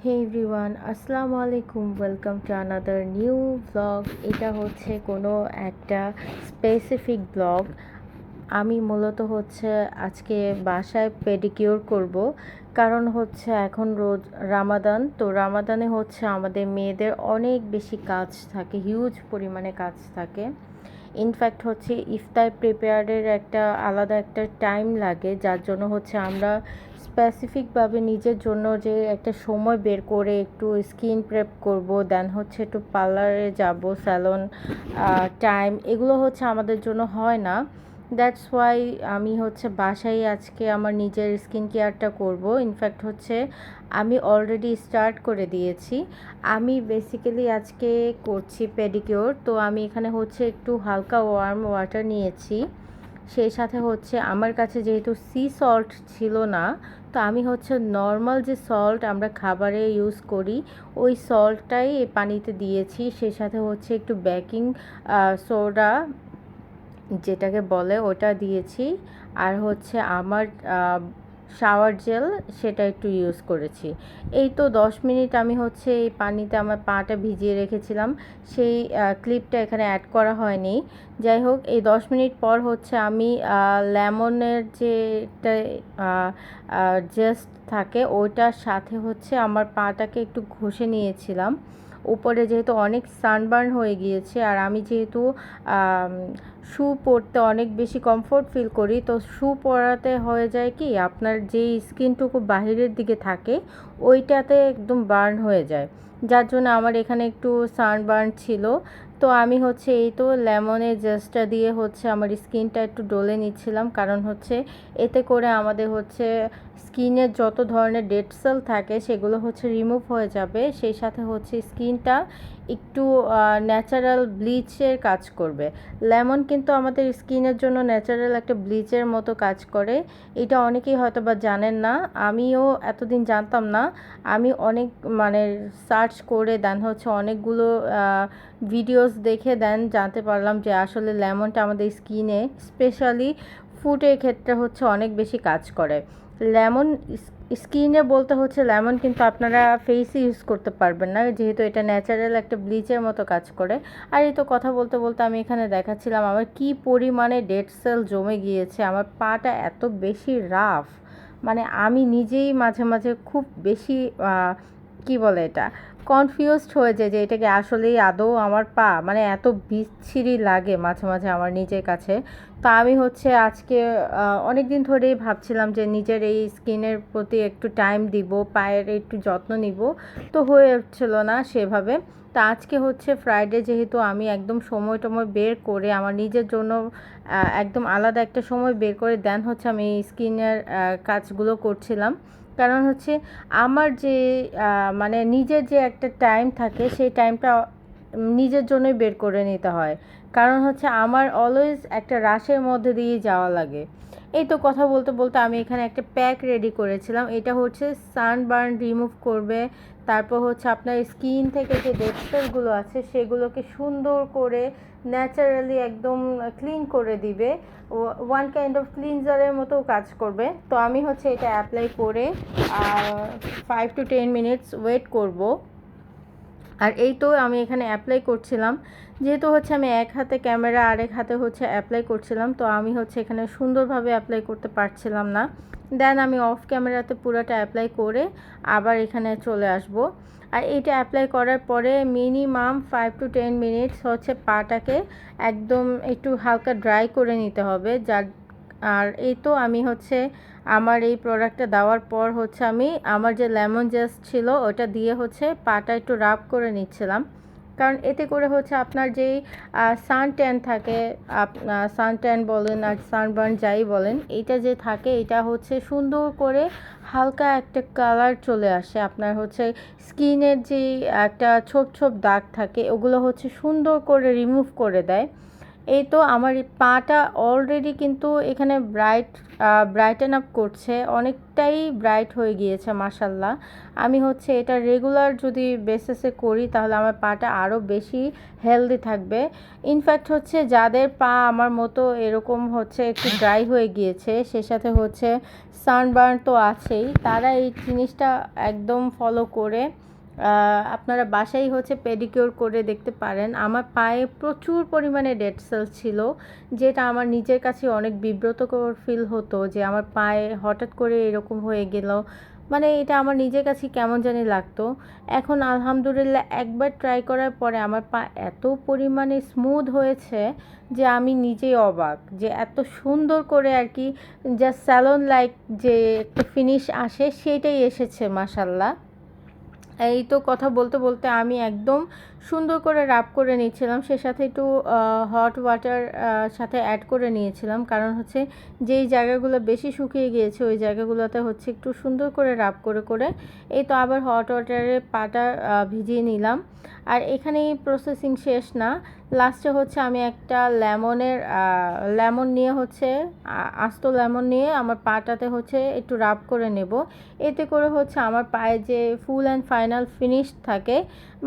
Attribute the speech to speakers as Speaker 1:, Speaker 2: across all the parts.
Speaker 1: হে everyone, আসসালামু আলাইকুম। Welcome to another new blog. এটা হচ্ছে কোনো একটা স্পেসিফিক ব্লগ। আমি মূলত হচ্ছে আজকে বাসায় পেডিকিউর করব, কারণ হচ্ছে এখন রোজ রামাদান। তো রামাদানে হচ্ছে আমাদের মেয়েদের অনেক বেশি কাজ থাকে, হিউজ পরিমাণে কাজ থাকে। ইনফ্যাক্ট হচ্ছে ইফতার প্রিপেয়ারের একটা আলাদা একটা টাইম লাগে, যার জন্য হচ্ছে আমরা স্পেসিফিকভাবে নিজের জন্য যে একটা সময় বের করে একটু স্কিন প্রেপ করব, দেন হচ্ছে একটু পার্লারে যাব, স্যালন টাইম, এগুলো হচ্ছে আমাদের জন্য হয় না। দ্যাটস ওয়াই আমি হচ্ছে বাসায় আজকে আমার নিজের স্কিন কেয়ারটা করব। ইনফ্যাক্ট হচ্ছে আমি অলরেডি স্টার্ট করে দিয়েছি। আমি বেসিক্যালি আজকে করছি পেডিকিওর। তো আমি এখানে হচ্ছে একটু হালকা ওয়ার্ম ওয়াটার নিয়েছি, সেই সাথে হচ্ছে আমার কাছে যেহেতু সি সল্ট ছিল না, তো আমি হচ্ছে নর্মাল যে সল্ট আমরা খাবারে ইউজ করি ওই সল্টটাই এই পানিতে দিয়েছি। সেই সাথে হচ্ছে একটু বেকিং সোডা যেটাকে বলে ওটা দিয়েছি, আর হচ্ছে আমার শাওয়ার জেল সেটা একটু ইউজ করেছি। এই তো 10 মিনিট আমি হচ্ছে এই পানিতে আমার পাটা ভিজিয়ে রেখেছিলাম, সেই ক্লিপটা এখানে অ্যাড করা হয়নি। যাই হোক, এই 10 মিনিট পর হচ্ছে আমি লেমনের যেটা জেস্ট থাকে ওইটার সাথে হচ্ছে আমার পাটাকে একটু ঘষে নিয়েছিলাম। উপরে যেহেতু অনেক সানবার্ন হয়ে গিয়েছে, আর আমি যেহেতু শু পরতে অনেক বেশি কমফোর্ট ফিল করি, তো শু পরাতে হয়ে যায় কি আপনার যেই স্কিনটুকু বাহিরের দিকে থাকে ওইটাতে একদম বার্ন হয়ে যায়, যার জন্য আমার এখানে একটু সানবার্ন ছিল। তো আমি হচ্ছে এই তো লেমনের জেসটা দিয়ে হচ্ছে আমার স্কিনটা একটু ডলে নিচ্ছিলাম, কারণ হচ্ছে এতে করে আমাদের হচ্ছে স্কিনের যত ধরনের ডেড সেল থাকে সেগুলো হচ্ছে রিমুভ হয়ে যাবে। সেই সাথে হচ্ছে স্কিনটা একটু ন্যাচারাল ব্লিচের কাজ করবে। লেমন কিন্তু আমাদের স্কিনের জন্য ন্যাচারাল একটা ব্লিচের মতো কাজ করে। এটা অনেকেই হয়তো বা জানেন না, আমিও এতদিন জানতাম না। আমি অনেক মানে সার্চ করে দেন হচ্ছে অনেকগুলো ভিডিওস দেখে দেন জানতে পারলাম যে আসলে লেমনটা আমাদের স্কিনে স্পেশালি ফুডের ক্ষেত্রে হচ্ছে অনেক বেশি কাজ করে। লেমন স্কিনে বলতে হচ্ছে লেমন কিন্তু আপনারা ফেসে ইউজ করতে পারবেন না, যেহেতু এটা ন্যাচারাল একটা ব্লিচের মতো কাজ করে। আর এই তো কথা বলতে বলতে আমি এখানে দেখাচ্ছিলাম আমার কি পরিমাণে ডেড সেল জমে গিয়েছে। আমার পাটা এত বেশি রাফ, মানে আমি নিজেই মাঝে মাঝে খুব বেশি কি বলে এটা কনফিউজড হয়ে যায় যে এটাকে আসলেই আদৌ আমার পা, মানে এত বিচ্ছিরি লাগে মাঝে মাঝে আমার নিজের কাছে। তো আমি হচ্ছে আজকে অনেক দিন ধরেই ভাবছিলাম যে নিজের এই স্কিনের প্রতি একটু টাইম দিব, পায়ের একটু যত্ন নিব, তো হয়ে উঠছিল না সেভাবে। তা আজকে হচ্ছে ফ্রাইডে, যেহেতু আমি একদম সময় টময় বের করে আমার নিজের জন্য একদম আলাদা একটা সময় বের করে দেন হচ্ছে আমি স্কিনের কাজগুলো করছিলাম। কারণ হচ্ছে আমার যে মানে নিজের যে একটা টাইম থাকে সেই টাইমটা নিজের জন্যই বের করে নিতে হয়, কারণ হচ্ছে আমার অলওয়েজ একটা রাশের মধ্যে দিয়ে যাওয়া লাগে। এই তো কথা বলতে বলতে আমি এখানে একটা প্যাক রেডি করেছিলাম, এটা হচ্ছে সানবার্ন রিমুভ করবে, তারপর হচ্ছে আপনার স্কিন থেকে যে ডেড সেলগুলো আছে সেগুলোকে সুন্দর করে ন্যাচারালি একদম ক্লিন করে দিবে, ওয়ান কাইন্ড অফ ক্লিনজারের মতো কাজ করবে। তো আমি হচ্ছে এটা অ্যাপ্লাই করে 5 to 10 মিনিটস ওয়েট করব। আর এই তো আমি এখানে অ্যাপ্লাই করছিলাম, যেহেতু হচ্ছে আমি এক হাতে ক্যামেরা আরেক হাতে হচ্ছে অ্যাপ্লাই করছিলাম, তো আমি হচ্ছে এখানে সুন্দরভাবে অ্যাপ্লাই করতে পারছিলাম না। দেন আমি অফ ক্যামেরাতে পুরোটা অ্যাপ্লাই করে আবার এখানে চলে আসব। আর এইটা অ্যাপ্লাই করার পরে মিনিমাম 5 to 10 মিনিটস হচ্ছে পাটাকে একদম একটু হালকা ড্রাই করে নিতে হবে। যার আর এই তো আমি হচ্ছে আমার এই প্রোডাক্টটা দেওয়ার পর হচ্ছে আমি আমার যে লেমন জেস ছিল ওটা দিয়ে হচ্ছে পাটা একটু রাব করে নিচ্ছিলাম, কারণ এতে করে হচ্ছে আপনার যেই সান ট্যান থাকে, সান ট্যান বলেন আর সানবার্ন যাই বলেন, এইটা যে থাকে এটা হচ্ছে সুন্দর করে হালকা একটা কালার চলে আসে। আপনার হচ্ছে স্কিনের যে একটা ছোপ ছোপ দাগ থাকে ওগুলো হচ্ছে সুন্দর করে রিমুভ করে দেয়। এই তো আমার পাটা অলরেডি কিন্তু এখানে ব্রাইটেন আপ করছে, অনেকটাই ব্রাইট হয়ে গিয়েছে মাশাল্লাহ। আমি হচ্ছে এটা রেগুলার যদি বেসিসে করি তাহলে আমার পাটা আরও বেশি হেলদি থাকবে। ইনফ্যাক্ট হচ্ছে যাদের পা আমার মতো এরকম হচ্ছে একটু ড্রাই হয়ে গিয়েছে, সে সাথে হচ্ছে সানবার্ন তো আছেই, তারা এই জিনিসটা একদম ফলো করে আপনারা বাসায় হচ্ছে পেডিকিউর করে দেখতে পারেন। আমার পায়ে প্রচুর পরিমাণে ডেড সেল ছিল, যেটা আমার নিজের কাছে অনেক বিব্রতকর ফিল হতো যে আমার পায়ে হঠাৎ করে এরকম হয়ে গেল, মানে এটা আমার নিজের কাছে কেমন জানি লাগতো। এখন আলহামদুলিল্লাহ একবার ট্রাই করার পরে আমার পা এত পরিমাণে স্মুথ হয়েছে যে আমি নিজেই অবাক যে এত সুন্দর করে আর কি, যা স্যালন লাইক যে একটা ফিনিশ আসে সেটাই এসেছে মাশাল্লাহ। এই তো কথা বলতে বলতে আমি একদম সুন্দর করে রাব করে নিচ্ছিলাম, সে সাথে একটু হট ওয়াটার সাথে অ্যাড করে নিয়েছিলাম, কারণ হচ্ছে যেই জায়গাগুলো বেশি শুকিয়ে গিয়েছে ওই জায়গাগুলোতে হচ্ছে একটু সুন্দর করে রাব করে করে এই তো আবার হট ওয়াটারে পাটা ভিজিয়ে নিলাম। আর এখানেই প্রসেসিং শেষ না, লাস্টে হচ্ছে আমি একটা লেমন নিয়ে হচ্ছে আস্ত লেমন নিয়ে আমার পাটাতে হচ্ছে একটু রাব করে নেব। এতে করে হচ্ছে আমার পায়ে যে ফুল অ্যান্ড ফাইনাল ফিনিশ থাকে,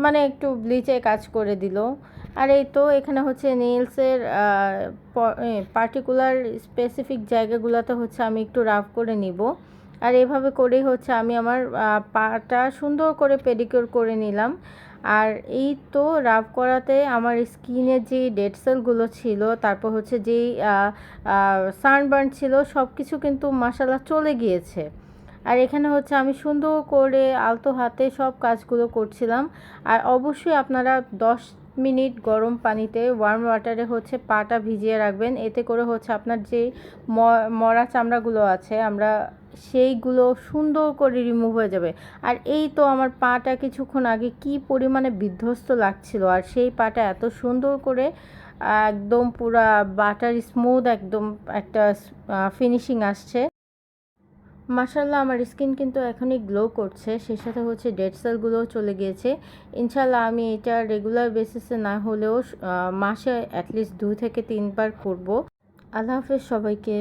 Speaker 1: মানে একটু ব্লিচে কাজ করে দিল। আর এই তো এখানে হচ্ছে নেলসের পার্টিকুলার স্পেসিফিক জায়গাগুলোতে হচ্ছে আমি একটু রাব করে নিব। আর এভাবে করেই হচ্ছে আমি আমার পাটা সুন্দর করে পেডিকিউর করে নিলাম। আর এই তো রাব করাতে আমার স্কিনের যে ডেড সেলগুলো ছিল, তারপর হচ্ছে যেই সানবার্ন ছিল, সব কিছু কিন্তু মাশাল্লাহ চলে গিয়েছে। আর এখানে হচ্ছে আমি সুন্দর করে আলতো হাতে সব কাজগুলো করছিলাম। আর অবশ্যই আপনারা 10 মিনিট গরম পানিতে ওয়ার্ম ওয়াটারে হচ্ছে পাটা ভিজিয়ে রাখবেন, এতে করে হচ্ছে আপনার যে মরা চামড়াগুলো আছে আমরা সেইগুলো সুন্দর করে রিমুভ হয়ে যাবে। আর এই তো আমার পাটা কিছুক্ষণ আগে কি পরিমাণে বিধ্বস্ত লাগছিল, আর সেই পাটা এত সুন্দর করে একদম পুরা বাটার স্মুথ একদম একটা ফিনিশিং আসছে। মাশাল্লাহ আমার স্কিন কিন্তু এখনই গ্লো করছে, সে সাথে হচ্ছে ডেড সেলগুলোও চলে গিয়েছে। ইনশাল্লাহ আমি এটা রেগুলার বেসিসে না হলেও মাসে অ্যাটলিস্ট 2 থেকে 3 বার করব। আল্লাহ হাফেজ সবাইকে।